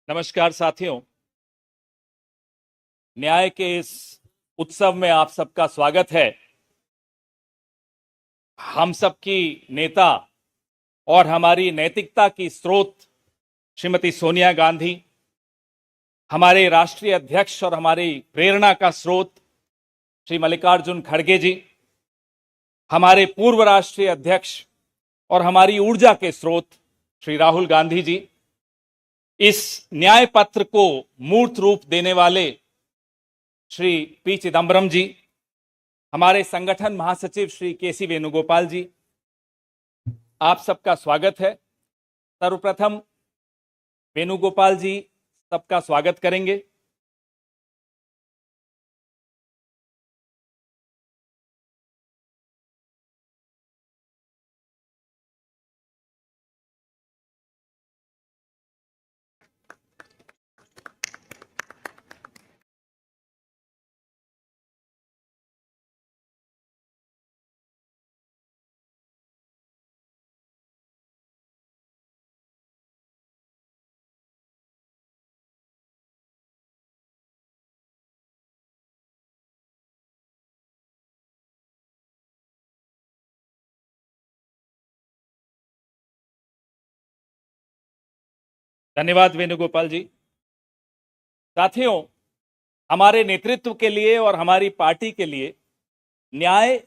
नमस्कार साथियों। न्याय के इस उत्सव में आप सबका स्वागत है। हम सबकी नेता और हमारी नैतिकता की स्रोत श्रीमती सोनिया गांधी, हमारे राष्ट्रीय अध्यक्ष और हमारी प्रेरणा का स्रोत श्री मल्लिकार्जुन खड़गे जी, हमारे पूर्व राष्ट्रीय अध्यक्ष और हमारी ऊर्जा के स्रोत श्री राहुल गांधी जी, इस न्याय पत्र को मूर्त रूप देने वाले श्री पी चिदम्बरम जी, हमारे संगठन महासचिव श्री केसी वेणुगोपाल जी, आप सबका स्वागत है। सर्वप्रथम वेणुगोपाल जी सबका स्वागत करेंगे। धन्यवाद वेणुगोपाल जी। साथियों, हमारे नेतृत्व के लिए और हमारी पार्टी के लिए न्याय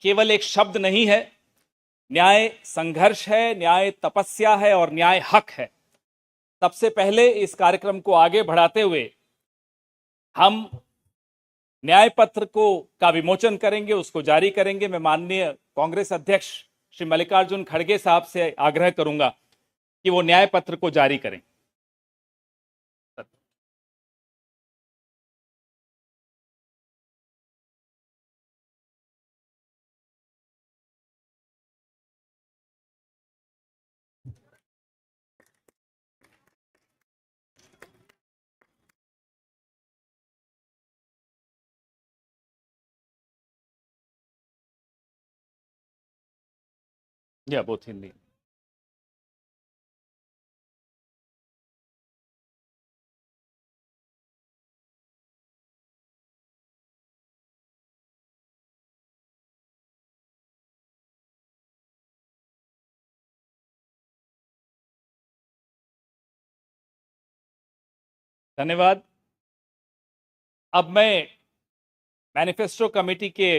केवल एक शब्द नहीं है। न्याय संघर्ष है, न्याय तपस्या है और न्याय हक है। सबसे पहले इस कार्यक्रम को आगे बढ़ाते हुए हम न्याय पत्र को का विमोचन करेंगे, उसको जारी करेंगे। मैं माननीय कांग्रेस अध्यक्ष श्री मल्लिकार्जुन खड़गे साहब से आग्रह करूंगा कि वो न्याय पत्र को जारी करें। या बोथ हिंदी। धन्यवाद। अब मैं मैनिफेस्टो कमेटी के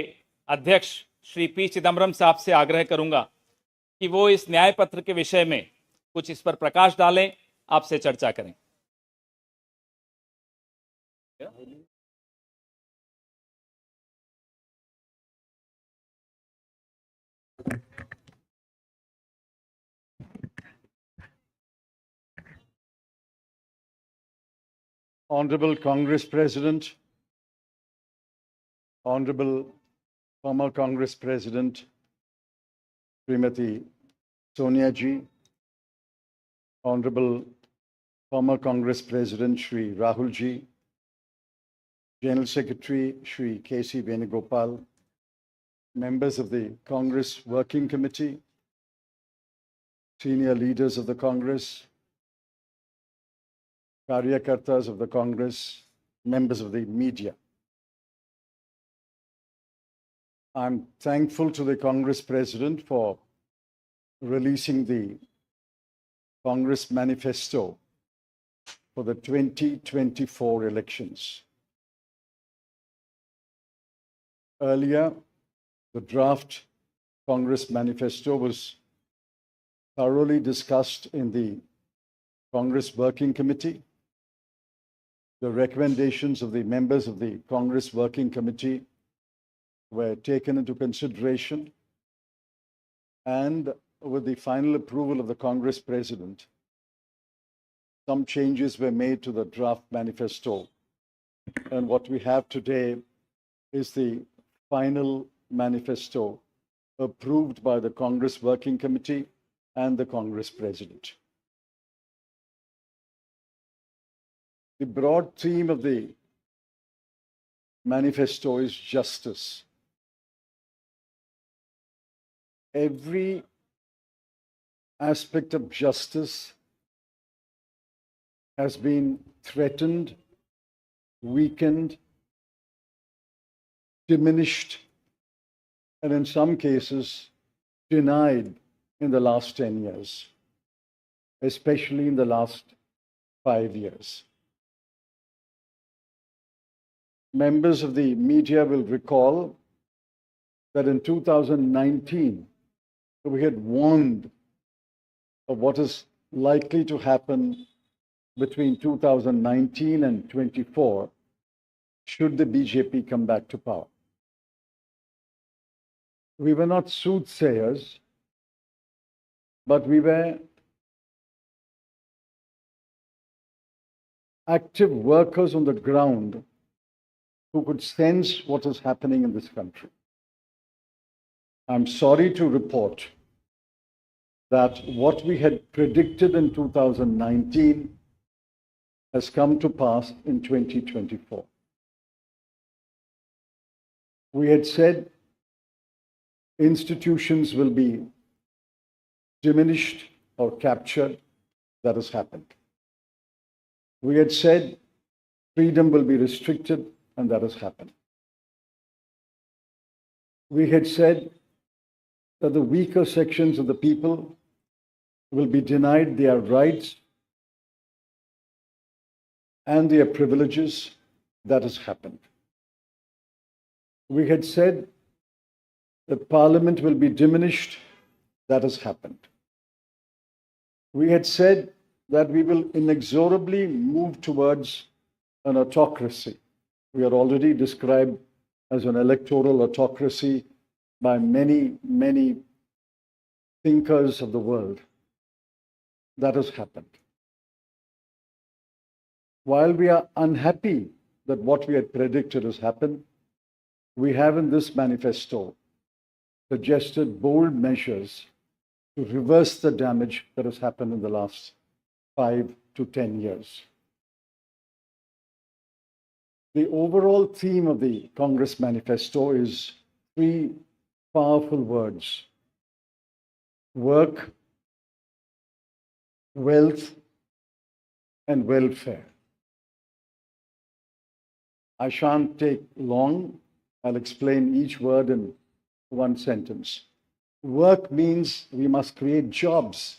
अध्यक्ष श्री पी चिदम्बरम साहब से आग्रह करूंगा कि वो इस न्याय पत्र के विषय में कुछ इस पर प्रकाश डालें, आपसे चर्चा करें। Honorable Congress President, Honorable former Congress President Srimati Sonia Ji, Honorable former Congress President Shri Rahul Ji, General Secretary Shri K.C. Venugopal, members of the Congress Working Committee, senior leaders of the Congress, Karyakartas of the Congress, members of the media. I'm thankful to the Congress President for releasing the Congress Manifesto for the 2024 elections. Earlier, the draft Congress Manifesto was thoroughly discussed in the Congress Working Committee. The recommendations of the members of the Congress Working Committee were taken into consideration, and with the final approval of the Congress President, some changes were made to the draft manifesto. And what we have today is the final manifesto approved by the Congress Working Committee and the Congress President. The broad theme of the manifesto is justice. Every aspect of justice has been threatened, weakened, diminished, and in some cases denied in the last 10 years, especially in the last 5 years. Members of the media will recall that in 2019, we had warned of what is likely to happen between 2019 and 24 should the BJP come back to power. We were not soothsayers, but we were active workers on the ground who could sense what is happening in this country. I'm sorry to report that what we had predicted in 2019 has come to pass in 2024. We had said institutions will be diminished or captured. That has happened. We had said freedom will be restricted, and that has happened. We had said that the weaker sections of the people will be denied their rights and their privileges. That has happened. We had said that Parliament will be diminished. That has happened. We had said that we will inexorably move towards an autocracy. We are already described as an electoral autocracy by many, many thinkers of the world. That has happened. While we are unhappy that what we had predicted has happened, we have in this manifesto suggested bold measures to reverse the damage that has happened in the last 5 to 10 years. The overall theme of the Congress manifesto is 3 powerful words: work, wealth, and welfare. I shan't take long. I'll explain each word in one sentence. Work means we must create jobs.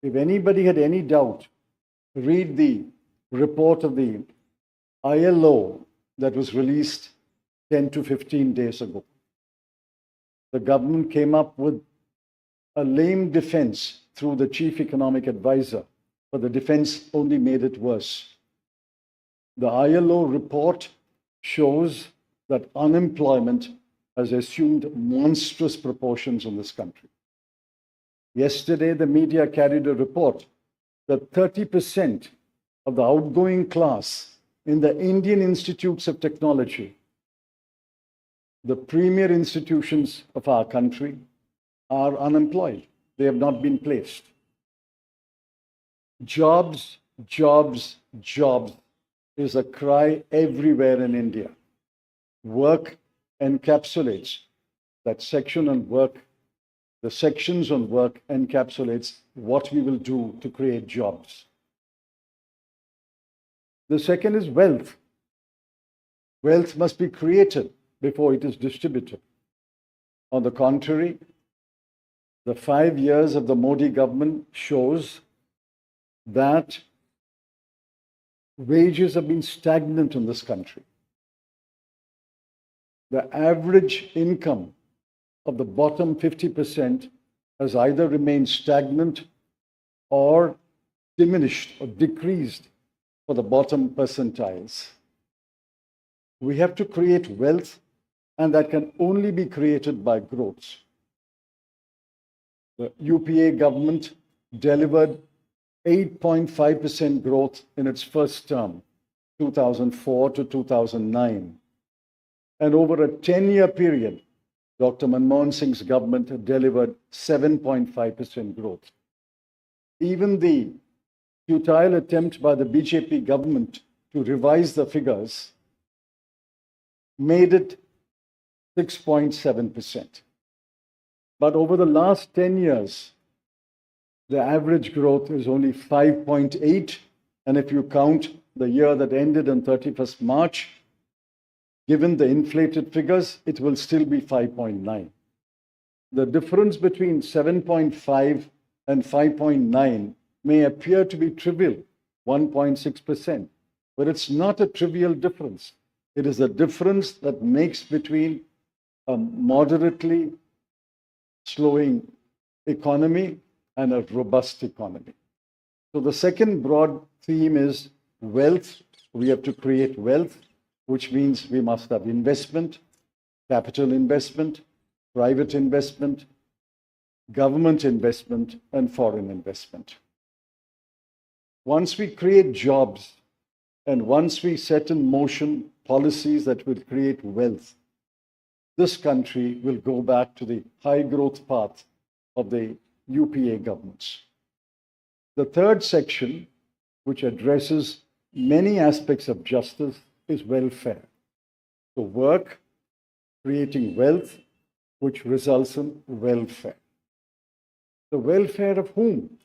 If anybody had any doubt, read the report of the ILO that was released 10 to 15 days ago. The government came up with a lame defense through the chief economic advisor, but the defense only made it worse. The ILO report shows that unemployment has assumed monstrous proportions in this country. Yesterday, the media carried a report that 30% of the outgoing class in the Indian Institutes of Technology, the premier institutions of our country, are unemployed. They have not been placed. Jobs, jobs, jobs is a cry everywhere in India. Work encapsulates that section on work. The sections on work encapsulates what we will do to create jobs. The second is wealth. Wealth must be created before it is distributed. On the contrary, the 5 years of the Modi government shows that wages have been stagnant in this country. The average income of the bottom 50% has either remained stagnant or diminished or decreased for the bottom percentiles. We have to create wealth, and that can only be created by growth. The UPA government delivered 8.5% growth in its first term, 2004 to 2009. And over a 10-year period, Dr. Manmohan Singh's government delivered 7.5% growth. Even the futile attempt by the BJP government to revise the figures made it 6.7%. But over the last 10 years, the average growth is only 5.8. And if you count the year that ended on 31st March, given the inflated figures, it will still be 5.9. The difference between 7.5 and 5.9 may appear to be trivial, 1.6%, but it's not a trivial difference. It is a difference that makes between a moderately slowing economy and a robust economy. So the second broad theme is wealth. We have to create wealth, which means we must have investment, capital investment, private investment, government investment, and foreign investment. Once we create jobs and once we set in motion policies that will create wealth, this country will go back to the high growth path of the UPA governments. The third section, which addresses many aspects of justice, is welfare. So work, creating wealth, which results in welfare. The welfare of whom?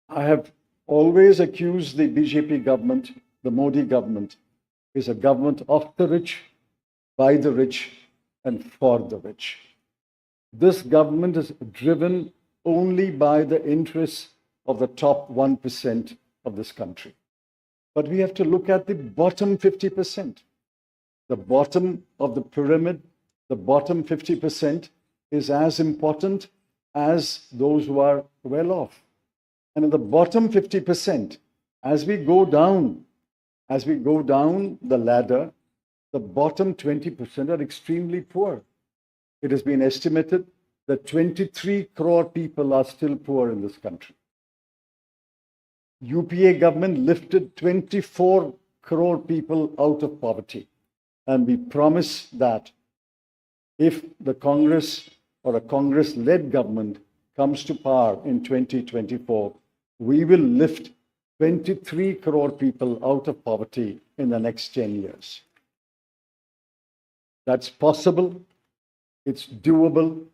I have always accused the BJP government, the Modi government, is a government of the rich, by the rich, and for the rich. This government is driven only by the interests of the top 1% of this country. But we have to look at the bottom 50%. The bottom of the pyramid, the bottom 50% is as important as those who are well off. And in the bottom 50%, as we go down the ladder, the bottom 20% are extremely poor. It has been estimated that 23 crore people are still poor in this country. UPA government lifted 24 crore people out of poverty. And we promise that if the Congress or a Congress-led government comes to power in 2024, we will lift 23 crore people out of poverty in the next 10 years. That's possible, it's doable,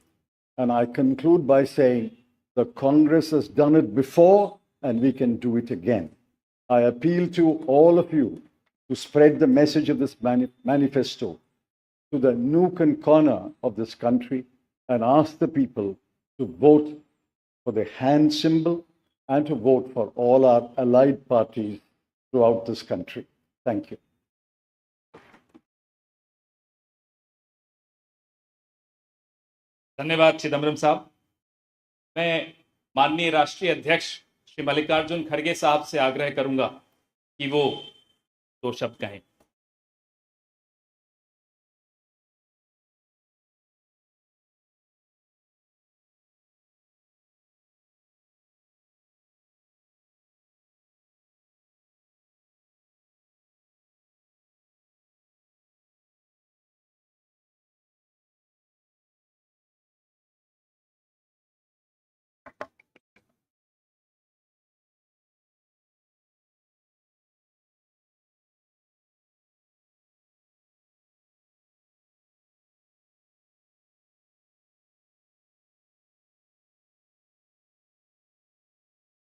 and I conclude by saying the Congress has done it before and we can do it again. I appeal to all of you to spread the message of this manifesto to the nook and corner of this country and ask the people to vote for the hand symbol and to vote for all our allied parties throughout this country. Thank you. धन्यवाद चिदम्बरम साहब। मैं माननीय राष्ट्रीय अध्यक्ष श्री मल्लिकार्जुन खड़गे साहब से आग्रह करूंगा कि वो दो शब्द कहें।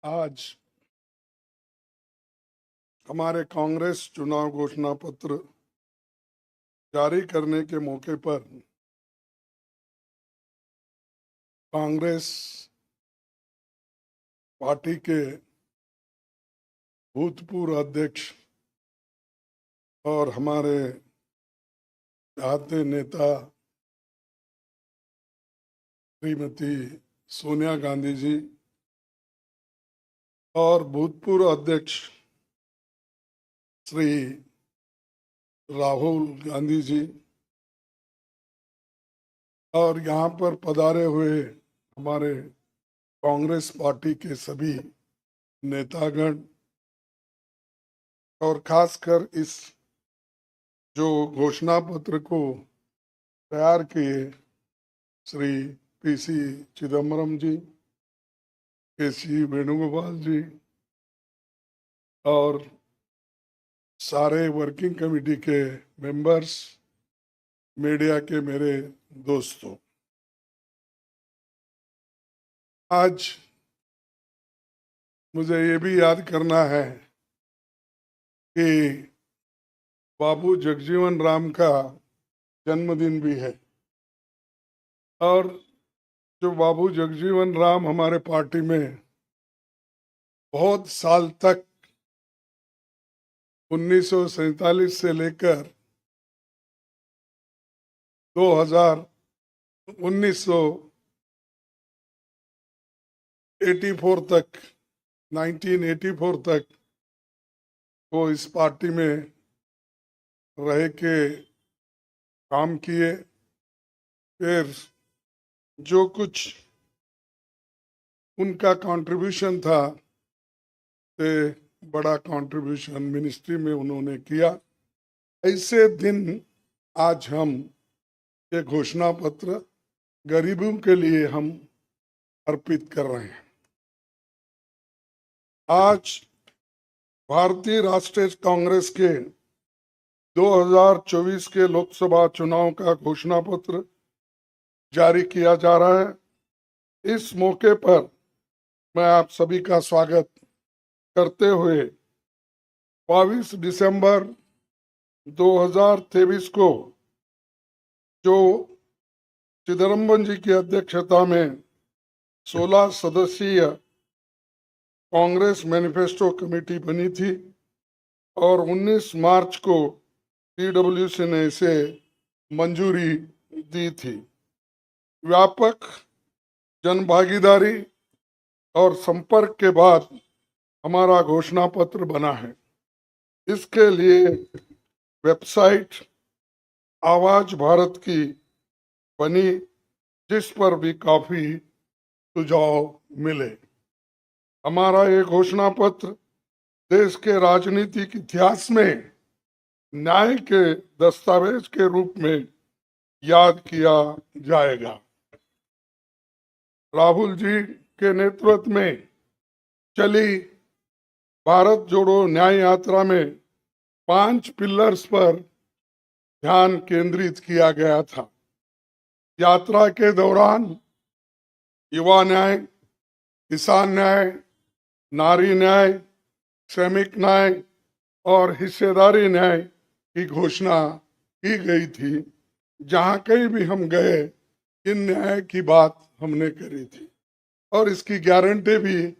आज हमारे कांग्रेस चुनाव घोषणा पत्र जारी करने के मौके पर कांग्रेस पार्टी के भूतपूर्व अध्यक्ष और हमारे चाहते नेता श्रीमती सोनिया गांधी जी और भूतपूर्व अध्यक्ष श्री राहुल गांधी जी और यहाँ पर पधारे हुए हमारे कांग्रेस पार्टी के सभी नेतागण और खासकर इस जो घोषणा पत्र को तैयार किए श्री पीसी चिदम्बरम जी, केसी वेणुगोपाल जी और सारे वर्किंग कमेटी के मेंबर्स, मीडिया के मेरे दोस्तों, आज मुझे ये भी याद करना है कि बाबू जगजीवन राम का जन्मदिन भी है। और जो बाबू जगजीवन राम हमारे पार्टी में बहुत साल तक 1947 से लेकर 2000 1984 तक 1984 तक वो इस पार्टी में रह के काम किए। फिर जो कुछ उनका कंट्रीब्यूशन था ते बड़ा कंट्रीब्यूशन मिनिस्ट्री में उन्होंने किया। ऐसे दिन आज हम ये घोषणा पत्र गरीबों के लिए हम अर्पित कर रहे हैं। आज भारतीय राष्ट्रीय कांग्रेस के 2024 के लोकसभा चुनाव का घोषणा पत्र जारी किया जा रहा है। इस मौके पर मैं आप सभी का स्वागत करते हुए 22 दिसंबर 2023 को जो चिदम्बरम जी की अध्यक्षता में 16 सदस्यीय कांग्रेस मैनिफेस्टो कमेटी बनी थी और 19 मार्च को पीडब्ल्यूसी ने इसे मंजूरी दी थी। व्यापक जनभागीदारी और संपर्क के बाद हमारा घोषणा पत्र बना है। इसके लिए वेबसाइट आवाज भारत की बनी, जिस पर भी काफी सुझाव मिले। हमारा ये घोषणा पत्र देश के राजनीतिक इतिहास में न्याय के दस्तावेज के रूप में याद किया जाएगा। राहुल जी के नेतृत्व में चली भारत जोड़ो न्याय यात्रा में 5 पिलर्स पर ध्यान केंद्रित किया गया था। यात्रा के दौरान युवा न्याय, किसान न्याय, नारी न्याय, श्रमिक न्याय और हिस्सेदारी न्याय की घोषणा की गई थी। जहां कहीं भी हम गए इन न्याय की बात हमने करी थी और इसकी गारंटी भी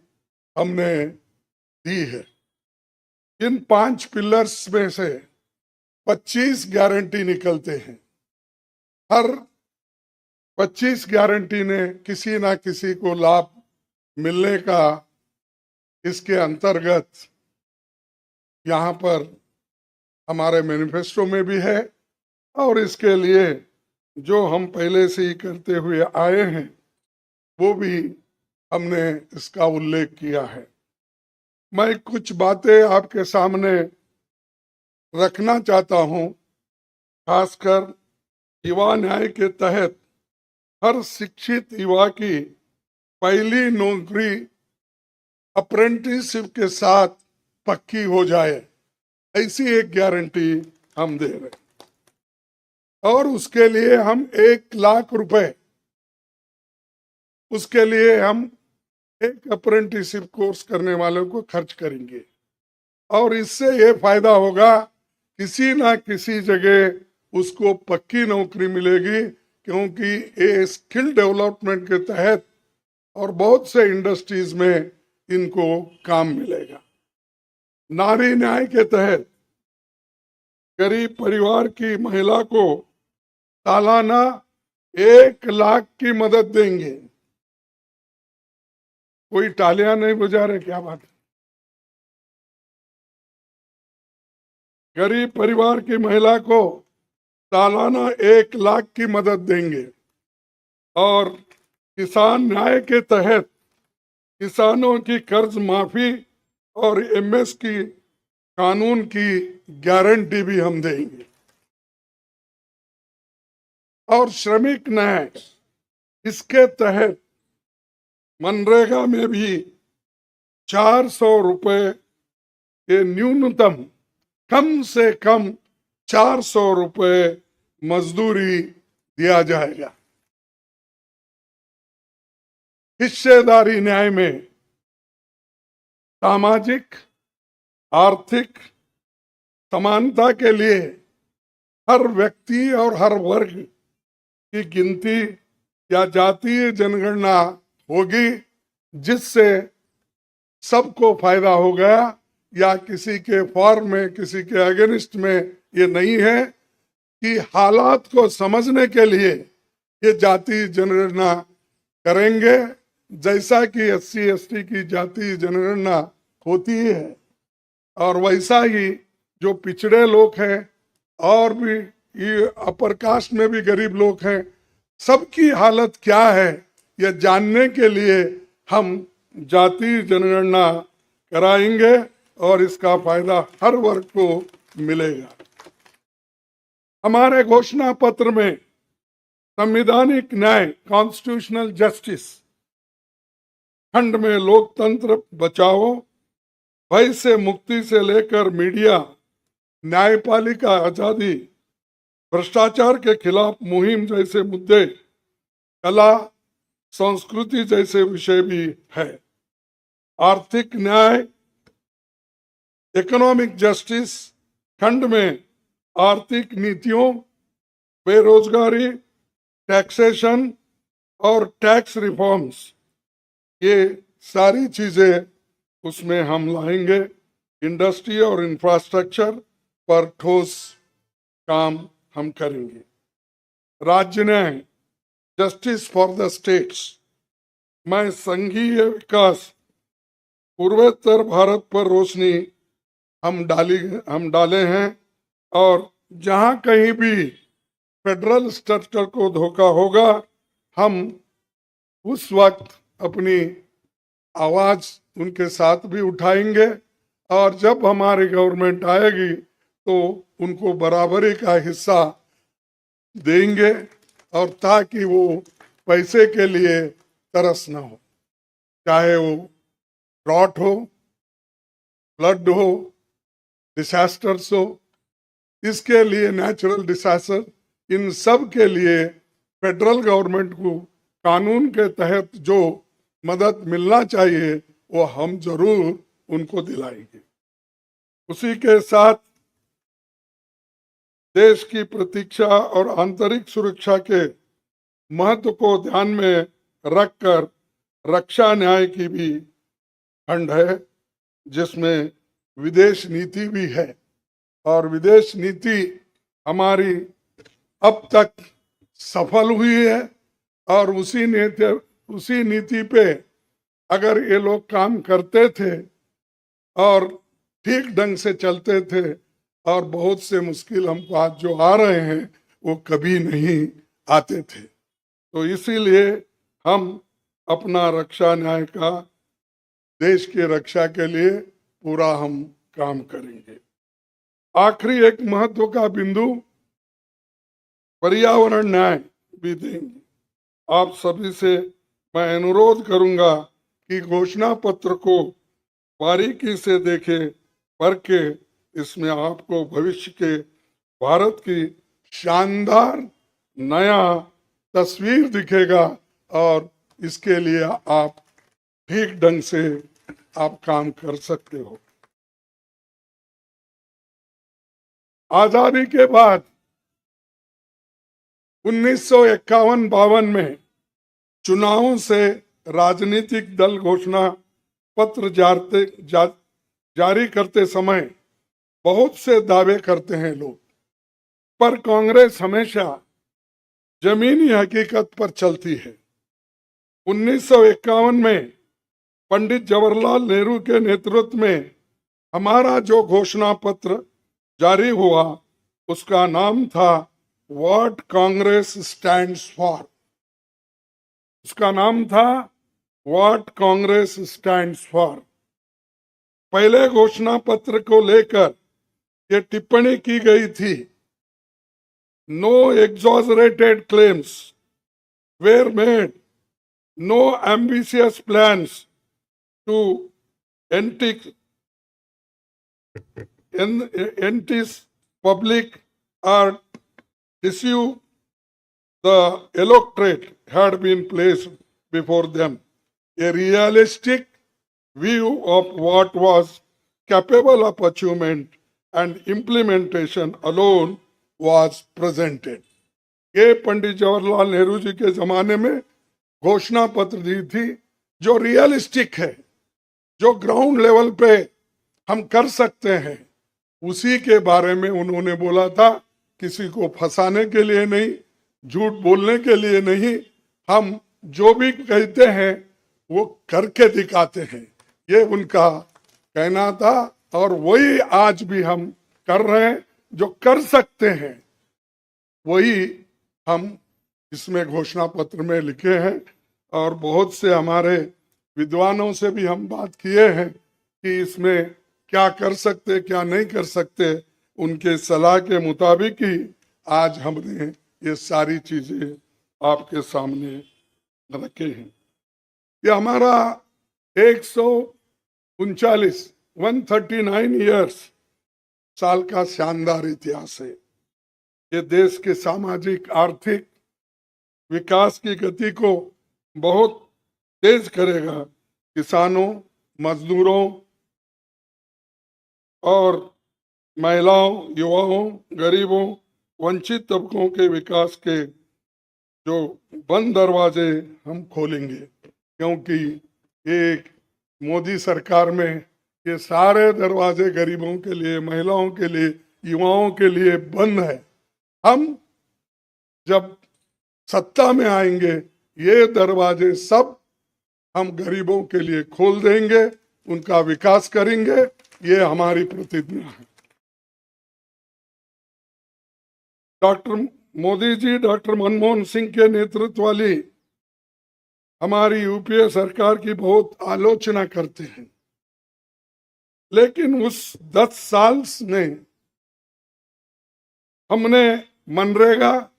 हमने दी है। इन 5 पिलर्स में से 25 गारंटी निकलते हैं। हर 25 गारंटी ने किसी ना किसी को लाभ मिलने का इसके अंतर्गत यहाँ पर हमारे मैनिफेस्टो में भी है और इसके लिए जो हम पहले से ही करते हुए आए हैं वो भी हमने इसका उल्लेख किया है। मैं कुछ बातें आपके सामने रखना चाहता हूं। खासकर युवा न्याय के तहत हर शिक्षित युवा की पहली नौकरी अप्रेंटिसशिप के साथ पक्की हो जाए, ऐसी एक गारंटी हम दे रहे हैं। और उसके लिए हम 1 लाख रुपए, उसके लिए हम एक अप्रेंटिसशिप कोर्स करने वालों को खर्च करेंगे और इससे ये फायदा होगा, किसी ना किसी जगह उसको पक्की नौकरी मिलेगी, क्योंकि ये स्किल डेवलपमेंट के तहत और बहुत से इंडस्ट्रीज में इनको काम मिलेगा। नारी न्याय के तहत गरीब परिवार की महिला को सालाना 1 लाख की मदद देंगे। कोई तालियां नहीं बजा रहे, क्या बात है? गरीब परिवार की महिला को सालाना 1 लाख की मदद देंगे। और किसान न्याय के तहत किसानों की कर्ज माफी और एमएस की कानून की गारंटी भी हम देंगे। और श्रमिक न्याय, इसके तहत मनरेगा में भी 400 रुपए के न्यूनतम, कम से कम 400 रुपए मजदूरी दिया जाएगा। हिस्सेदारी न्याय में सामाजिक आर्थिक समानता के लिए हर व्यक्ति और हर वर्ग की गिनती या जातीय जनगणना होगी, जिससे सबको फायदा हो गया, या किसी के फॉर्म में किसी के अगेंस्ट में ये नहीं है कि हालात को समझने के लिए ये जाति जनगणना करेंगे, जैसा कि एससी एसटी की जाति जनगणना होती है। और वैसा ही जो पिछड़े लोग हैं और भी ये अपर कास्ट में भी गरीब लोग हैं, सबकी हालत क्या है यह जानने के लिए हम जाति जनगणना कराएंगे और इसका फायदा हर वर्ग को मिलेगा। हमारे घोषणा पत्र में संवैधानिक न्याय कॉन्स्टिट्यूशनल जस्टिस खंड में लोकतंत्र बचाओ, भय से मुक्ति से लेकर मीडिया, न्यायपालिका आजादी, भ्रष्टाचार के खिलाफ मुहिम जैसे मुद्दे, कला संस्कृति जैसे विषय भी है। आर्थिक न्याय इकोनॉमिक जस्टिस खंड में आर्थिक नीतियों, बेरोजगारी, टैक्सेशन और टैक्स रिफॉर्म्स, ये सारी चीजें उसमें हम लाएंगे। इंडस्ट्री और इंफ्रास्ट्रक्चर पर ठोस काम हम करेंगे। राज्य न्याय जस्टिस फॉर द स्टेट्स में संघीय विकास पूर्वोत्तर भारत पर रोशनी हम डाले हैं, और जहां कहीं भी फेडरल स्ट्रक्चर को धोखा होगा, हम उस वक्त अपनी आवाज उनके साथ भी उठाएंगे, और जब हमारी गवर्नमेंट आएगी तो उनको बराबरी का हिस्सा देंगे, और ताकि वो पैसे के लिए तरस ना हो, चाहे वो ड्रॉट हो, फ्लड हो, डिसास्टर्स हो, इसके लिए नेचुरल डिसास्टर, इन सब के लिए फेडरल गवर्नमेंट को कानून के तहत जो मदद मिलना चाहिए वो हम जरूर उनको दिलाएंगे। उसी के साथ देश की प्रतीक्षा और आंतरिक सुरक्षा के महत्व को ध्यान में रखकर रक्षा न्याय की भी खंड है, जिसमें विदेश नीति भी है, और विदेश नीति हमारी अब तक सफल हुई है, और उसी नीति पे अगर ये लोग काम करते थे और ठीक ढंग से चलते थे, और बहुत से मुश्किल हमको आज जो आ रहे हैं वो कभी नहीं आते थे। तो इसीलिए हम अपना रक्षा न्याय का देश की रक्षा के लिए पूरा हम काम करेंगे। आखिरी एक महत्व का बिंदु पर्यावरण न्याय भी देंगे। आप सभी से मैं अनुरोध करूंगा कि घोषणा पत्र को बारीकी से देखें, पढ़ के इसमें आपको भविष्य के भारत की शानदार नया तस्वीर दिखेगा, और इसके लिए आप ठीक ढंग से आप काम कर सकते हो। आजादी के बाद 1951-52 में चुनावों से राजनीतिक दल घोषणा पत्र जारी करते समय बहुत से दावे करते हैं लोग, पर कांग्रेस हमेशा जमीनी हकीकत पर चलती है। 1951 में पंडित जवाहरलाल नेहरू के नेतृत्व में हमारा जो घोषणा पत्र जारी हुआ, उसका नाम था व्हाट कांग्रेस स्टैंड्स फॉर। उसका नाम था व्हाट कांग्रेस स्टैंड्स फॉर। पहले घोषणा पत्र को लेकर ये टिप्पणी की गई थी, no exaggerated claims were made, no ambitious plans to entice public or deceive the electorate had been placed before them. A realistic view of what was capable of achievement and implementation alone was presented. ये पंडित जवाहरलाल नेहरू जी के जमाने में घोषणा पत्र दी थी जो realistic है, जो ग्राउंड लेवल पे हम कर सकते हैं, उसी के बारे में उन्होंने बोला था। किसी को फंसाने के लिए नहीं, झूठ बोलने के लिए नहीं, हम जो भी कहते हैं वो करके दिखाते हैं, ये उनका कहना था। और वही आज भी हम कर रहे हैं, जो कर सकते हैं वही हम इसमें घोषणा पत्र में लिखे हैं। और बहुत से हमारे विद्वानों से भी हम बात किए हैं कि इसमें क्या कर सकते क्या नहीं कर सकते, उनके सलाह के मुताबिक ही आज हमने ये सारी चीजें आपके सामने रखे हैं। ये हमारा 139 ईयर्स साल का शानदार इतिहास है। ये देश के सामाजिक आर्थिक विकास की गति को बहुत तेज करेगा। किसानों, मजदूरों और महिलाओं, युवाओं, गरीबों, वंचित तबकों के विकास के जो बंद दरवाजे हम खोलेंगे, क्योंकि एक मोदी सरकार में ये सारे दरवाजे गरीबों के लिए, महिलाओं के लिए, युवाओं के लिए बंद है। हम जब सत्ता में आएंगे ये दरवाजे सब हम गरीबों के लिए खोल देंगे, उनका विकास करेंगे, ये हमारी प्रतिज्ञा है। डॉक्टर मोदी जी, डॉक्टर मनमोहन सिंह के नेतृत्व वाली हमारी यूपीए सरकार की बहुत आलोचना करते हैं, लेकिन उस 10 साल में हमने MNREGA,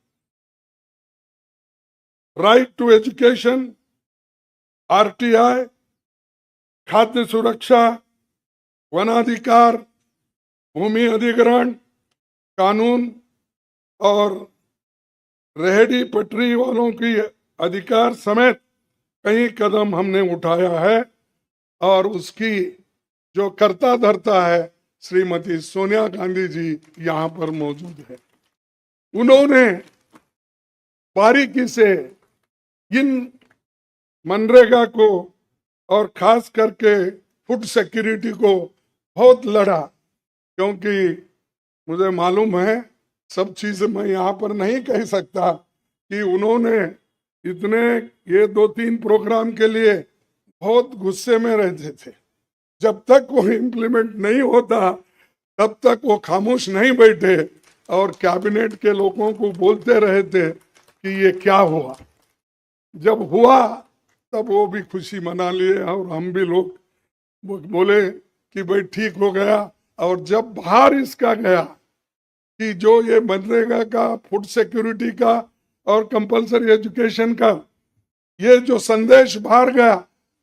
right to education, RTI, खाद्य सुरक्षा, वनाधिकार, भूमि अधिग्रहण कानून और रेहड़ी पटरी वालों की अधिकार समेत कई कदम हमने उठाया है। और उसकी जो कर्ता धर्ता है श्रीमती सोनिया गांधी जी यहाँ पर मौजूद है। उन्होंने बारीकी से इन मनरेगा को और खास करके फूड सिक्योरिटी को बहुत लड़ा, क्योंकि मुझे मालूम है, सब चीजें मैं यहाँ पर नहीं कह सकता, कि उन्होंने इतने ये 2-3 प्रोग्राम के लिए बहुत गुस्से में रहते थे। जब तक वो इम्प्लीमेंट नहीं होता तब तक वो खामोश नहीं बैठे और कैबिनेट के लोगों को बोलते रहे थे कि ये क्या हुआ। जब हुआ तब वो भी खुशी मना लिए और हम भी लोग बोले कि भाई ठीक हो गया। और जब बाहर इसका गया कि जो ये मनरेगा का, फूड सिक्योरिटी का और कंपलसरी एजुकेशन का ये जो संदेश बाहर गया,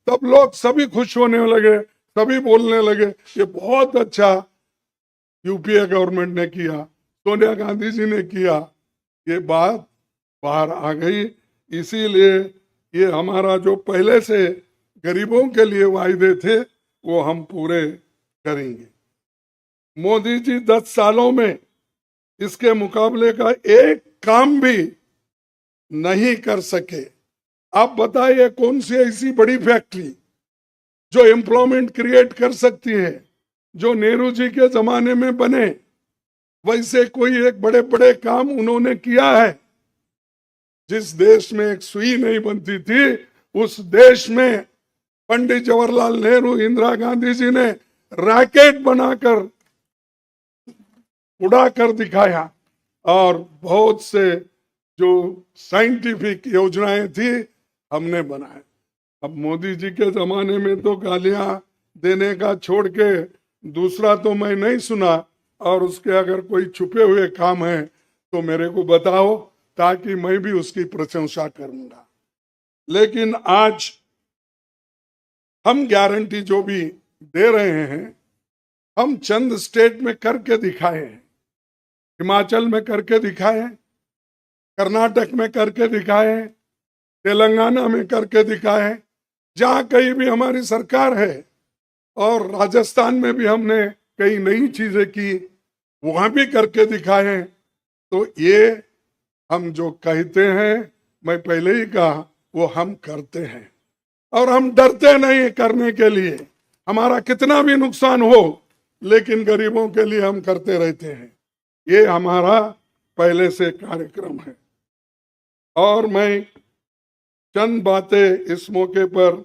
तब लोग सभी खुश होने लगे, सभी बोलने लगे ये बहुत अच्छा यूपीए गवर्नमेंट ने किया, सोनिया गांधी जी ने किया। ये बात बाहर आ गई। इसीलिए ये हमारा जो पहले से गरीबों के लिए वायदे थे वो हम पूरे करेंगे। मोदी जी 10 सालों में इसके मुकाबले का एक काम भी नहीं कर सके। आप बताइए कौन सी ऐसी बड़ी फैक्ट्री जो एम्प्लॉयमेंट क्रिएट कर सकती है, जो नेहरू जी के जमाने में बने वैसे कोई एक बड़े बड़े काम उन्होंने किया है। जिस देश में एक सुई नहीं बनती थी उस देश में पंडित जवाहरलाल नेहरू, इंदिरा गांधी जी ने रैकेट बनाकर उड़ा कर दिखाया। और बहुत से जो साइंटिफिक योजनाएं थी हमने बनाए। अब मोदी जी के जमाने में तो गालियां देने का छोड़ के दूसरा तो मैं नहीं सुना। और उसके अगर कोई छुपे हुए काम है तो मेरे को बताओ, ताकि मैं भी उसकी प्रशंसा करूंगा। लेकिन आज हम गारंटी जो भी दे रहे हैं, हम चंद स्टेट में करके दिखाए हैं। हिमाचल में करके दिखाए, कर्नाटक में करके दिखाए, तेलंगाना में करके दिखाए। जहां कहीं भी हमारी सरकार है और राजस्थान में भी हमने कई नई चीजें की, वहां भी करके दिखाए। तो ये हम जो कहते हैं, मैं पहले ही कहा, वो हम करते हैं और हम डरते नहीं करने के लिए। हमारा कितना भी नुकसान हो, लेकिन गरीबों के लिए हम करते रहते हैं। ये हमारा पहले से कार्यक्रम है। और मैं चंद बातें इस मौके पर,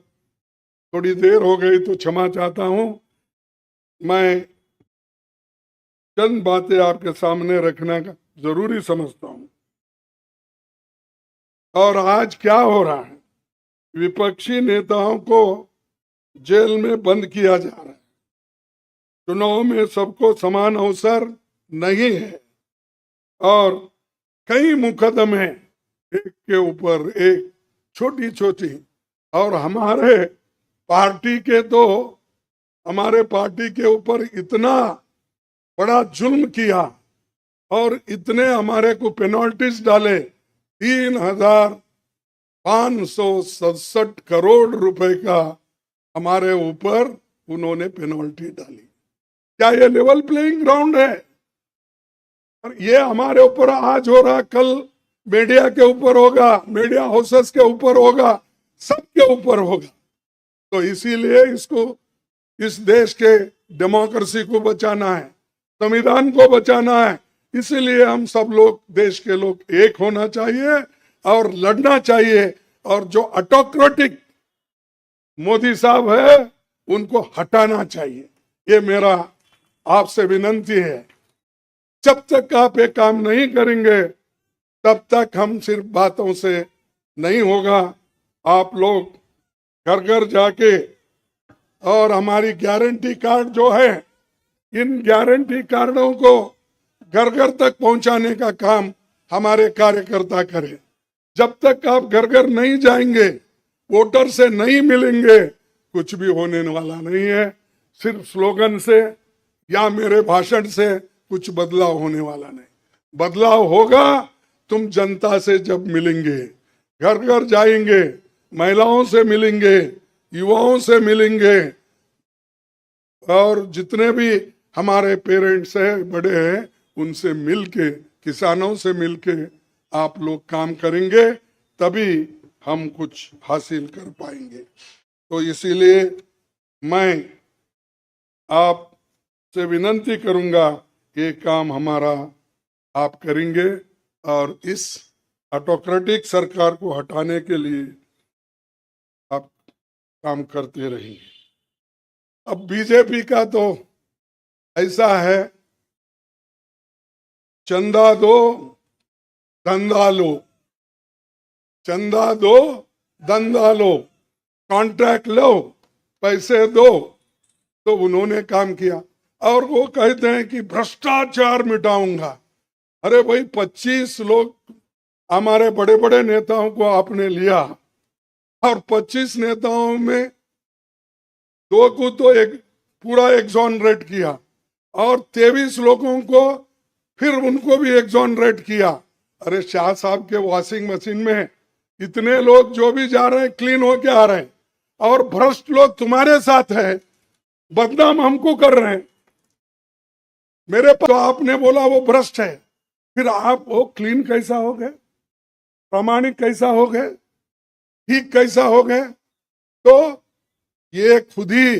थोड़ी देर हो गई तो क्षमा चाहता हूं, मैं चंद बातें आपके सामने रखना जरूरी समझता हूं। और आज क्या हो रहा है, विपक्षी नेताओं को जेल में बंद किया जा रहा है। चुनाव में सबको समान अवसर नहीं है और कई मुकदमे एक के ऊपर एक, छोटी छोटी, और हमारे पार्टी के ऊपर इतना बड़ा जुल्म किया और इतने हमारे को पेनल्टीज डाले। 3,567 करोड़ रुपए का हमारे ऊपर उन्होंने पेनल्टी डाली। क्या ये लेवल प्लेइंग ग्राउंड है? और ये हमारे ऊपर आज हो रहा, कल मीडिया के ऊपर होगा, मीडिया हाउसेस के ऊपर होगा, सबके ऊपर होगा। तो इसीलिए इस देश के डेमोक्रेसी को बचाना है, संविधान को बचाना है। इसीलिए हम सब लोग, देश के लोग, एक होना चाहिए और लड़ना चाहिए। और जो ऑटोक्रेटिक मोदी साहब है, उनको हटाना चाहिए। ये मेरा आपसे विनती है। जब तक आप ये काम नहीं करेंगे, तब तक हम सिर्फ बातों से नहीं होगा। आप लोग घर घर जाके, और हमारी गारंटी कार्ड जो है, इन गारंटी कार्डों को घर घर तक पहुंचाने का काम हमारे कार्यकर्ता करें। जब तक आप घर घर नहीं जाएंगे, वोटर से नहीं मिलेंगे, कुछ भी होने वाला नहीं है। सिर्फ स्लोगन से या मेरे भाषण से कुछ बदलाव होने वाला नहीं। बदलाव होगा तुम जनता से जब मिलेंगे, घर घर जाएंगे, महिलाओं से मिलेंगे, युवाओं से मिलेंगे, और जितने भी हमारे पेरेंट्स हैं, बड़े हैं, उनसे मिलके, किसानों से मिलके आप लोग काम करेंगे, तभी हम कुछ हासिल कर पाएंगे। तो इसीलिए मैं आपसे विनती करूंगा, ये काम हमारा आप करेंगे और इस ऑटोक्रेटिक सरकार को हटाने के लिए आप काम करते रहेंगे। अब बीजेपी का तो ऐसा है, चंदा दो धंधा लो, चंदा दो धंधा लो, कॉन्ट्रैक्ट लो, पैसे दो। तो उन्होंने काम किया और वो कहते हैं कि भ्रष्टाचार मिटाऊंगा। अरे भाई, 25 लोग हमारे बड़े बड़े नेताओं को आपने लिया और 25 नेताओं में 2 को तो एक पूरा एक्सोनरेट किया और 23 लोगों को फिर उनको भी एक्सोनरेट किया। अरे शाह साहब के वॉशिंग मशीन में इतने लोग जो भी जा रहे हैं, क्लीन होके आ रहे हैं, और भ्रष्ट लोग तुम्हारे साथ है, बदनाम हमको कर रहे हैं। मेरे पास तो आपने बोला वो भ्रष्ट है, फिर आप वो क्लीन कैसा हो गए, प्रामाणिक कैसा हो गए, ठीक कैसा हो गए? तो ये खुद ही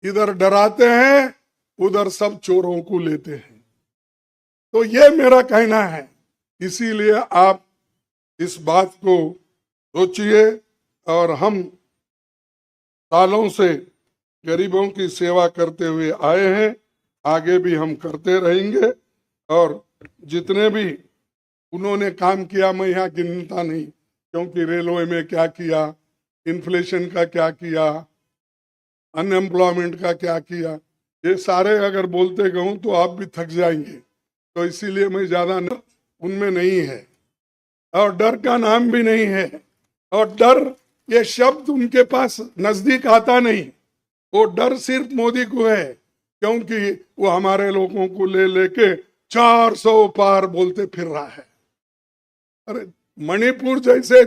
इधर डराते हैं, उधर सब चोरों को लेते हैं। तो ये मेरा कहना है। इसीलिए आप इस बात को सोचिए, और हम सालों से गरीबों की सेवा करते हुए आए हैं, आगे भी हम करते रहेंगे। और जितने भी उन्होंने काम किया, मैं यहाँ गिनता नहीं, क्योंकि रेलवे में क्या किया, इन्फ्लेशन का क्या किया, अनएम्प्लॉयमेंट का क्या किया, ये सारे अगर बोलते कहूँ तो आप भी थक जाएंगे। तो इसीलिए मैं ज्यादा उनमें नहीं है, और डर का नाम भी नहीं है, और डर ये शब्द उनके पास नजदीक आता नहीं। वो डर सिर्फ मोदी को है, क्योंकि वो हमारे लोगों को ले लेके 400 पार बोलते फिर रहा है। अरे मणिपुर जैसे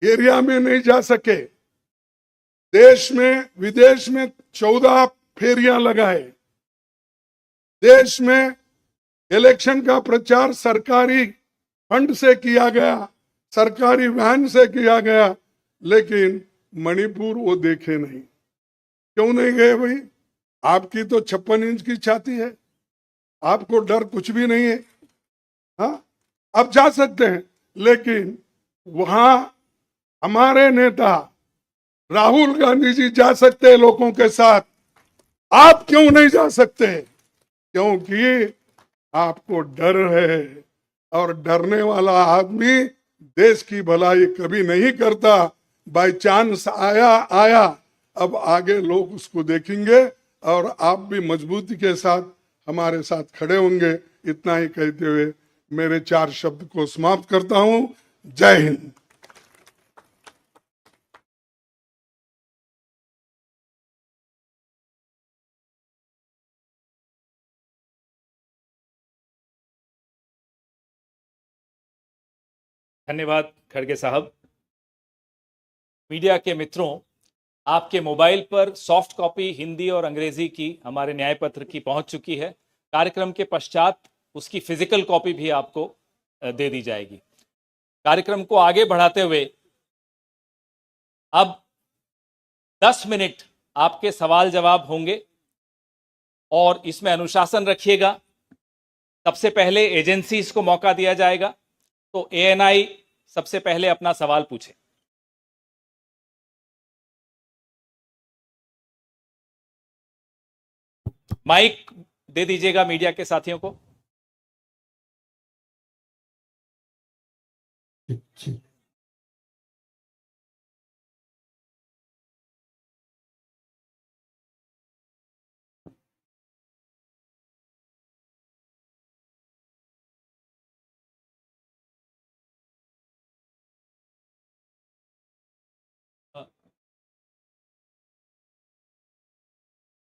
एरिया में नहीं जा सके, देश में विदेश में 14 फेरियां लगाए, देश में इलेक्शन का प्रचार सरकारी फंड से किया गया, सरकारी वैन से किया गया, लेकिन मणिपुर वो देखे नहीं। क्यों नहीं गए भाई? आपकी तो 56 इंच की छाती है, आपको डर कुछ भी नहीं है। हाँ, आप जा सकते हैं, लेकिन वहां हमारे नेता राहुल गांधी जी जा सकते हैं लोगों के साथ, आप क्यों नहीं जा सकते? क्योंकि आपको डर है, और डरने वाला आदमी देश की भलाई कभी नहीं करता। बाय चांस आया, अब आगे लोग उसको देखेंगे और आप भी मजबूती के साथ हमारे साथ खड़े होंगे। इतना ही कहते हुए मेरे 4 शब्द को समाप्त करता हूं। जय हिंद। धन्यवाद खड़गे साहब। मीडिया के मित्रों, आपके मोबाइल पर सॉफ्ट कॉपी हिंदी और अंग्रेजी की हमारे न्याय पत्र की पहुंच चुकी है। कार्यक्रम के पश्चात उसकी फिजिकल कॉपी भी आपको दे दी जाएगी। कार्यक्रम को आगे बढ़ाते हुए अब 10 मिनट आपके सवाल जवाब होंगे और इसमें अनुशासन रखिएगा। सबसे पहले एजेंसीज को मौका दिया जाएगा, तो एएनआई सबसे पहले अपना सवाल पूछे। माइक दे दीजिएगा मीडिया के साथियों को।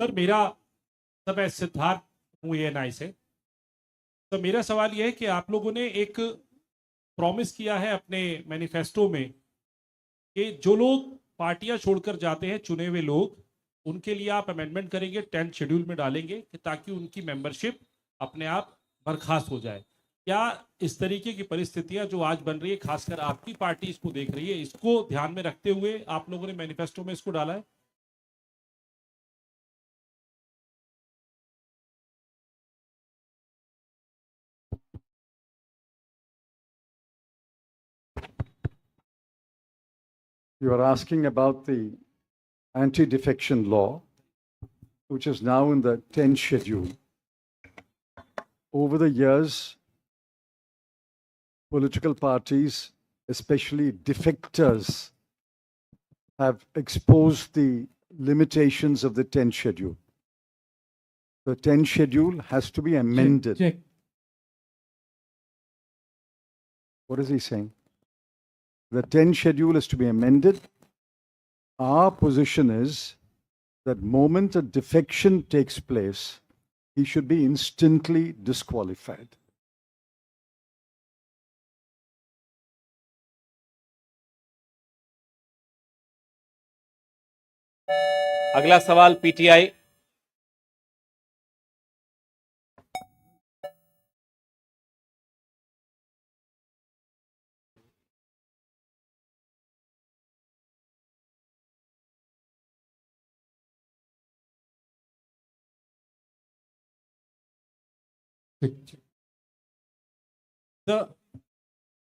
सर मैं सिद्धार्थ हूँ एएनआई से। तो मेरा सवाल यह है कि आप लोगों ने एक प्रॉमिस किया है अपने मैनिफेस्टो में कि जो लोग पार्टियां छोड़कर जाते हैं, चुने हुए लोग, उनके लिए आप अमेंडमेंट करेंगे, 10th शेड्यूल में डालेंगे कि ताकि उनकी मेंबरशिप अपने आप बर्खास्त हो जाए। क्या इस तरीके की परिस्थितियां जो आज बन रही है, खासकर आपकी पार्टी इसको देख रही है, इसको ध्यान में रखते हुए आप लोगों ने मैनिफेस्टो में इसको डाला है? You are asking about the anti-defection law, which is now in the 10th schedule. Over the years, political parties, especially defectors, have exposed the limitations of the 10th schedule. The 10th schedule has to be amended. Check. What is he saying? The 10th schedule is to be amended. Our position is that moment a defection takes place, he should be instantly disqualified. अगला सवाल PTI.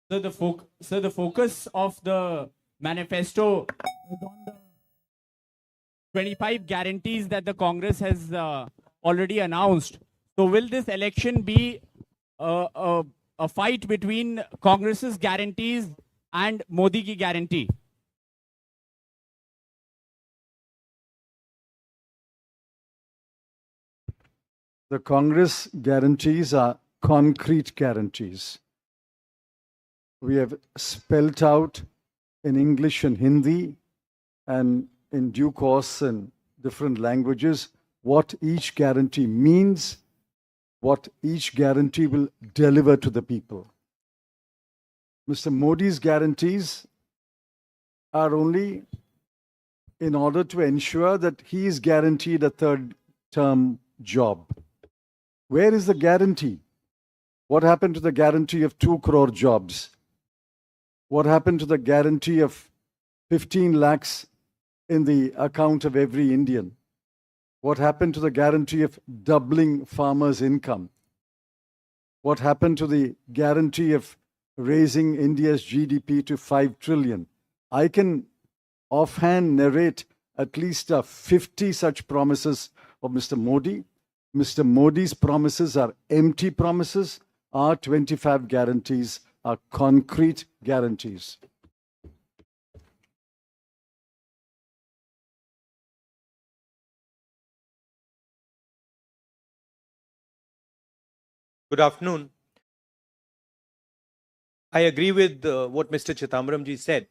The focus of the manifesto is on the 25 guarantees that the Congress has already announced. So will this election be a fight between Congress's guarantees and Modi ki guarantee? The Congress guarantees are concrete guarantees. We have spelt out in English and Hindi and in due course in different languages what each guarantee means, what each guarantee will deliver to the people. Mr. Modi's guarantees are only in order to ensure that he is guaranteed a third term job. Where is the guarantee? What happened to the guarantee of 2 crore jobs? What happened to the guarantee of 15 lakhs in the account of every Indian? What happened to the guarantee of doubling farmers' income? What happened to the guarantee of raising India's GDP to 5 trillion? I can offhand narrate at least 50 such promises of Mr. Modi. Mr. Modi's promises are empty promises. Our 25 guarantees are concrete guarantees. Good afternoon. I agree with what Mr. Chidambaram said.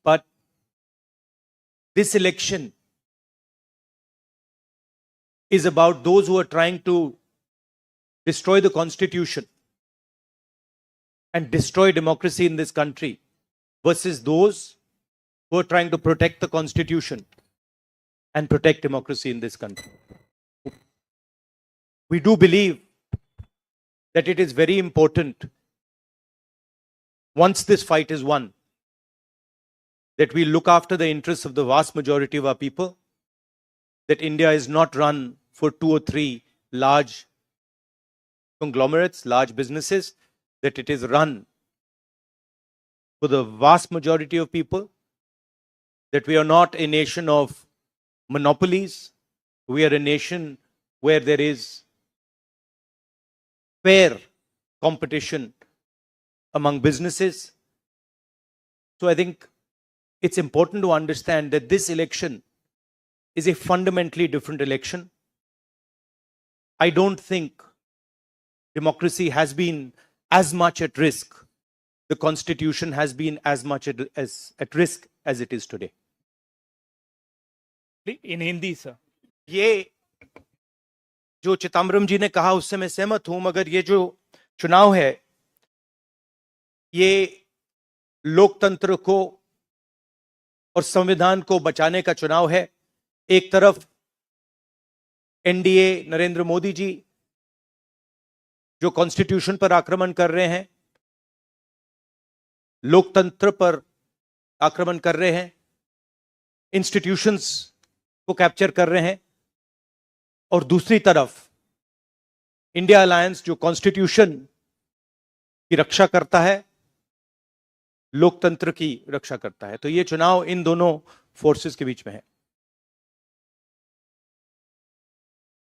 But this election is about those who are trying to destroy the constitution and destroy democracy in this country versus those who are trying to protect the constitution and protect democracy in this country. We do believe that it is very important, once this fight is won, that we look after the interests of the vast majority of our people, that India is not run for 2 or 3 large conglomerates, large businesses, that it is run for the vast majority of people, that we are not a nation of monopolies, we are a nation where there is fair competition among businesses. So I think it's important to understand that this election is a fundamentally different election. I don't think democracy has been as much at risk, the constitution has been as much at risk as it is today. In Hindi, sir. ये जो चिदम्बरम जी ने कहा उससे मैं सहमत हूं, मगर ये जो चुनाव है ये लोकतंत्र को और संविधान को बचाने का चुनाव है. एक तरफ एनडीए नरेंद्र मोदी जी जो कॉन्स्टिट्यूशन पर आक्रमण कर रहे हैं, लोकतंत्र पर आक्रमण कर रहे हैं, इंस्टीट्यूशंस को कैप्चर कर रहे हैं, और दूसरी तरफ इंडिया अलायंस जो कॉन्स्टिट्यूशन की रक्षा करता है, लोकतंत्र की रक्षा करता है. तो ये चुनाव इन दोनों फोर्सेस के बीच में है.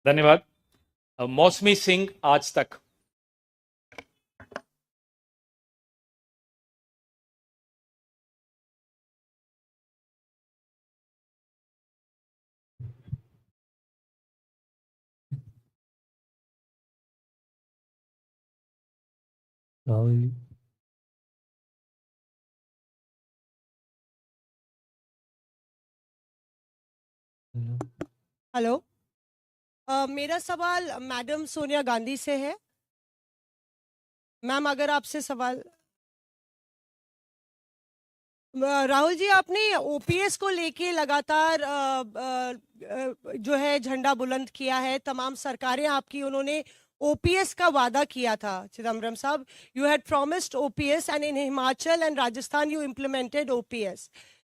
धन्यवाद. मौसमी सिंह, आज तक. हेलो. मेरा सवाल मैडम सोनिया गांधी से है. मैम, अगर आपसे सवाल. राहुल जी, आपने ओपीएस को लेके लगातार जो है झंडा बुलंद किया है. तमाम सरकारें आपकी, उन्होंने ओपीएस का वादा किया था. चिदम्बरम साहब, you had promised OPS and in Himachal and Rajasthan you implemented OPS.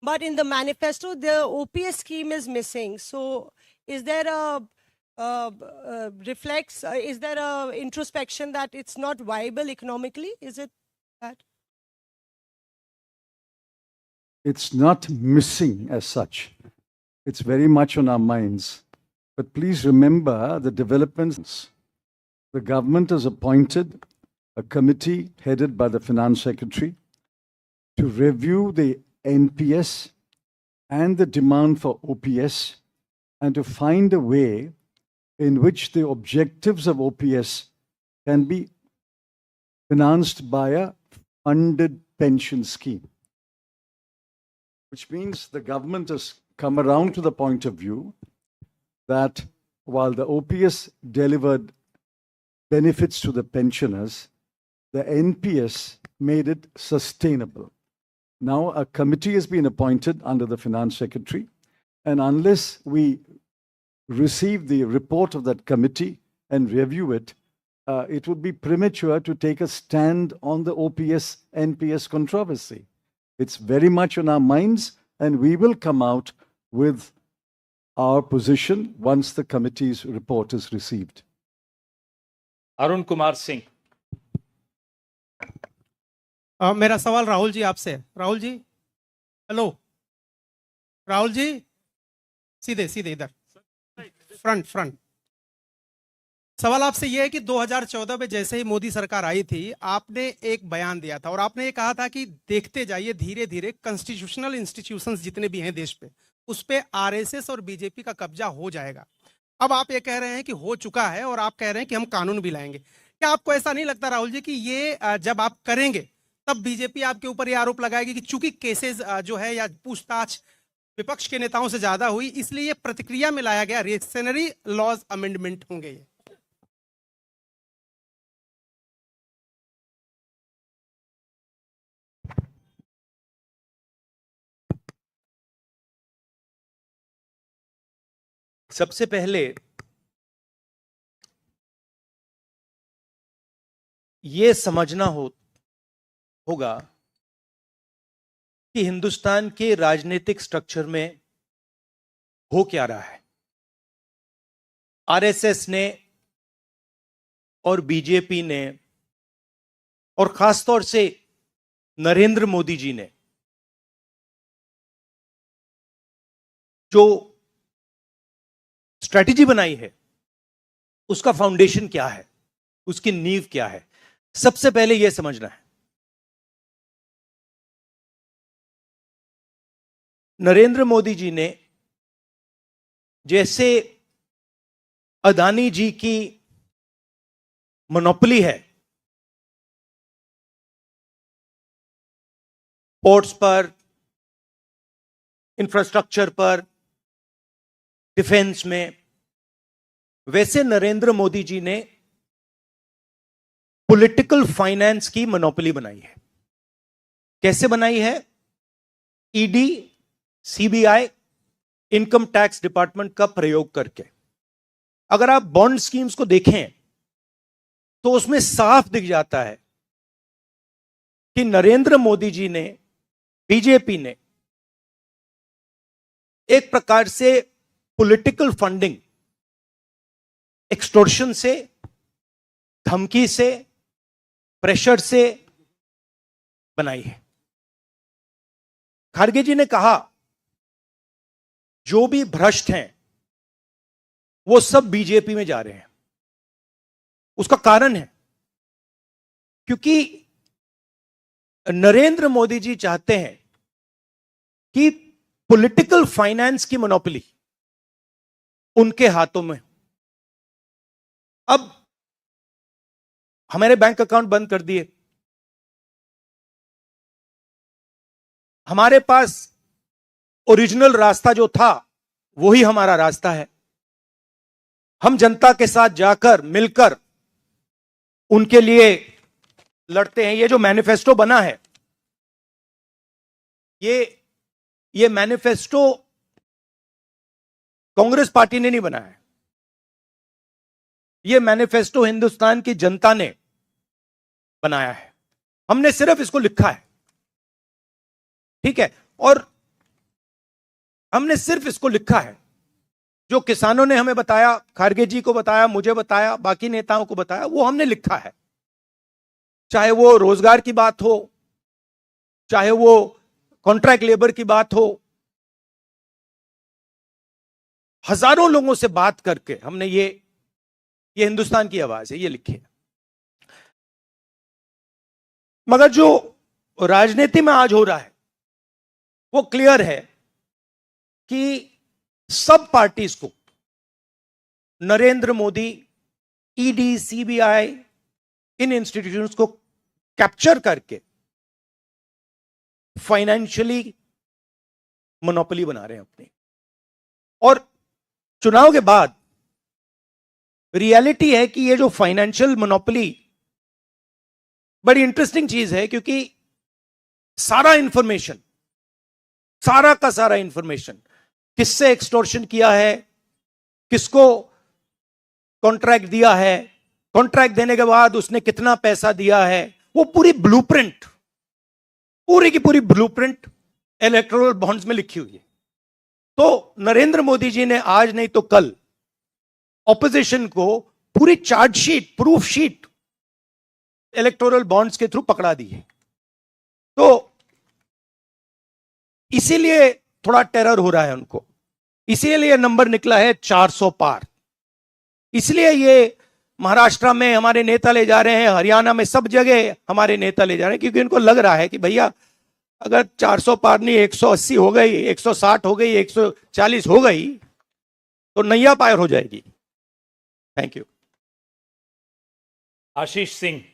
But in the manifesto, the OPS scheme is missing. So is there a is there a introspection that it's not viable economically? Is it that? It's not missing as such. It's very much on our minds. But please remember the developments. The government has appointed a committee headed by the Finance Secretary to review the NPS and the demand for OPS and to find a way in which the objectives of OPS can be financed by a funded pension scheme. Which means the government has come around to the point of view that while the OPS delivered benefits to the pensioners, the NPS made it sustainable. Now a committee has been appointed under the Finance Secretary, and unless we receive the report of that committee and review it, it would be premature to take a stand on the OPS NPS controversy. It's very much on our minds, and we will come out with our position once the committee's report is received. Arun Kumar Singh. मेरा सवाल राहुल जी आपसे है। Rahul ji, hello Rahul ji, सीधे सीधे इधर front front. सवाल आपसे यह है कि 2014 में जैसे ही मोदी सरकार आई थी, आपने एक बयान दिया था और आपने ये कहा था कि देखते जाइए धीरे धीरे कॉन्स्टिट्यूशनल इंस्टीट्यूशंस जितने भी हैं देश पे, उस पे आरएसएस और बीजेपी का कब्जा हो जाएगा। अब आप ये कह रहे हैं कि हो चुका है और आप कह रहे हैं कि हम कानून भी लाएंगे। क्या आपको ऐसा नहीं लगता राहुल जी कि ये जब आप करेंगे तब बीजेपी आपके ऊपर ये आरोप लगाएगी कि चूंकि केसेस जो है या पूछताछ विपक्ष के नेताओं से ज्यादा हुई, इसलिए ये प्रतिक्रिया में लाया गया रिएक्शनरी लॉज अमेंडमेंट होंगे ये? सबसे पहले ये समझना होगा कि हिंदुस्तान के राजनीतिक स्ट्रक्चर में हो क्या रहा है। आरएसएस ने और बीजेपी ने और खासतौर से नरेंद्र मोदी जी ने जो स्ट्रैटेजी बनाई है, उसका फाउंडेशन क्या है, उसकी नींव क्या है, सबसे पहले यह समझना है। नरेंद्र मोदी जी ने जैसे अदानी जी की मोनोपोली है पोर्ट्स पर, इंफ्रास्ट्रक्चर पर, डिफेंस में, वैसे नरेंद्र मोदी जी ने पॉलिटिकल फाइनेंस की मोनोपोली बनाई है। कैसे बनाई है? ED, CBI, income tax department का प्रयोग करके। अगर आप बॉन्ड स्कीम्स को देखें तो उसमें साफ दिख जाता है कि नरेंद्र मोदी जी ने, बीजेपी ने एक प्रकार से पॉलिटिकल फंडिंग एक्सटॉर्शन से, धमकी से, प्रेशर से बनाई है। खड़गे जी ने कहा जो भी भ्रष्ट हैं वो सब बीजेपी में जा रहे हैं। उसका कारण है क्योंकि नरेंद्र मोदी जी चाहते हैं कि पॉलिटिकल फाइनेंस की मोनोपोली उनके हाथों में। अब हमारे बैंक अकाउंट बंद कर दिए, हमारे पास ओरिजिनल रास्ता जो था वही हमारा रास्ता है। हम जनता के साथ जाकर मिलकर उनके लिए लड़ते हैं। ये जो मैनिफेस्टो बना है, ये मैनिफेस्टो कांग्रेस पार्टी ने नहीं बनाया है। ये मैनिफेस्टो हिंदुस्तान की जनता ने बनाया है। हमने सिर्फ इसको लिखा है, ठीक है, और हमने सिर्फ इसको लिखा है। जो किसानों ने हमें बताया, खड़गे जी को बताया, मुझे बताया, बाकी नेताओं को बताया, वो हमने लिखा है। चाहे वो रोजगार की बात हो, चाहे वो कॉन्ट्रैक्ट लेबर की बात हो, हजारों लोगों से बात करके हमने ये हिंदुस्तान की आवाज है, ये लिखी है। मगर जो राजनीति में आज हो रहा है वो क्लियर है कि सब पार्टीज को नरेंद्र मोदी, ईडी, सीबीआई, इन इंस्टीट्यूशंस को कैप्चर करके फाइनेंशियली मोनोपोली बना रहे हैं अपनी। और चुनाव के बाद रियलिटी है कि ये जो फाइनेंशियल मोनोपोली बड़ी इंटरेस्टिंग चीज है, क्योंकि सारा इंफॉर्मेशन, सारा का सारा इंफॉर्मेशन, किससे एक्सटॉर्शन किया है, किसको कॉन्ट्रैक्ट दिया है, कॉन्ट्रैक्ट देने के बाद उसने कितना पैसा दिया है, वो पूरी ब्लूप्रिंट, पूरी की पूरी ब्लूप्रिंट इलेक्टोरल बॉन्ड्स में लिखी हुई है। तो नरेंद्र मोदी जी ने आज नहीं तो कल ऑपोजिशन को पूरी chargesheet, proof sheet electoral bonds के थ्रू पकड़ा दी है। तो इसीलिए थोड़ा टेरर हो रहा है उनको, इसीलिए नंबर निकला है 400 पार। इसलिए ये महाराष्ट्र में हमारे नेता ले जा रहे हैं, हरियाणा में सब जगह हमारे नेता ले जा रहे हैं, क्योंकि उनको लग रहा है कि भैया अगर 400 पार नहीं 180 हो गई, 160 हो गई, 140 हो गई तो नैया पार हो जाएगी। Thank you. Ashish Singh.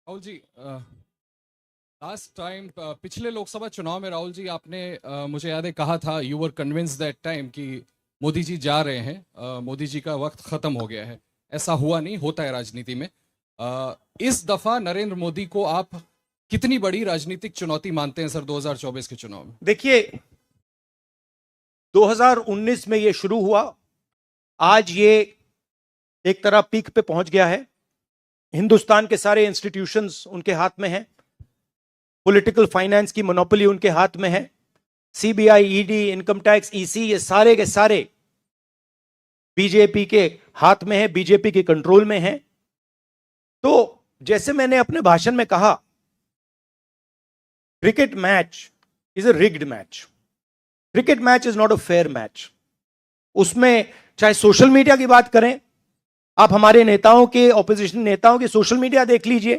Rahul ji, last time पिछले लोकसभा चुनाव में राहुल जी आपने मुझे याद है कहा था, you were convinced that time कि मोदी जी जा रहे हैं, मोदी जी का वक्त खत्म हो गया है। ऐसा हुआ नहीं, होता है राजनीति में। इस दफा नरेंद्र मोदी को आप कितनी बड़ी राजनीतिक चुनौती मानते हैं सर 2024 के चुनाव में? देखिए 2019 में ये शुरू हुआ, आज ये एक तरह पीक पे पहुंच गया है। हिंदुस्तान के सारे इंस्टीट्यूशंस उनके हाथ में हैं, पॉलिटिकल फाइनेंस की मोनोपोली उनके हाथ में है, CBI, ED, income tax, EC, ये सारे के सारे बीजेपी के हाथ में है, बीजेपी के कंट्रोल में है। तो जैसे मैंने अपने भाषण में कहा, cricket match is a rigged match, cricket match is not a fair match. उसमें चाहे सोशल मीडिया की बात करें, आप हमारे नेताओं के, ऑपोजिशन नेताओं की सोशल मीडिया देख लीजिए,